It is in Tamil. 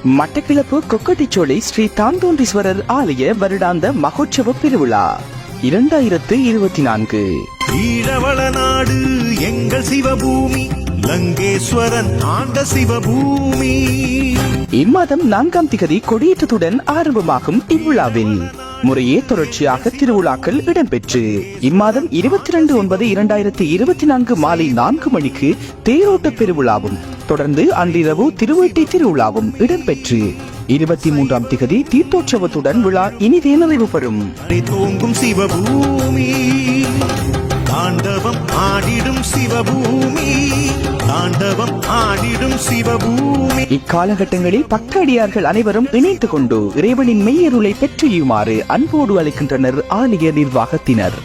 மட்டக்களப்பு கொக்கட்டிச்சோலை ஸ்ரீ தாந்தோன்றீஸ்வரர் ஆலய வருடாந்த மகோற்சவ பெருவிழா 2024. ஈழவள நாடு எங்கள் சிவபூமி, லங்கேஸ்வரன் ஆண்ட சிவபூமி. இம்மாதம் 4ஆம் திகதி கொடியேற்றத்துடன் ஆரம்பமாகும் இவ்விழாவில் முறையே தொடர்ச்சியாக திருவிழாக்கள் இடம்பெற்று இம்மாதம் 22/9/2024 மாலை 4 மணிக்கு தேரோட்ட பெருவிழாவும் தொடர்ந்து அன்றிரவு திருவேட்டை திருவிழாவும் இடம்பெற்று 23ஆம் திகதி தீர்த்தோற்சவத்துடன் விழா இனிதே நிறைவு பெறும். தோங்கும் சிவபூமி, தாண்டவம் ஆடிடும் சிவபூமி, தாண்டவம் ஆடிடும் சிவபூமி. இக்காலகட்டங்களில் பக்தடியார்கள் அனைவரும் இணைந்து கொண்டு இறைவனின் மெய்யருளை பெற்றியுமாறு அன்போடு அழைக்கின்றனர் ஆலய நிர்வாகத்தினர்.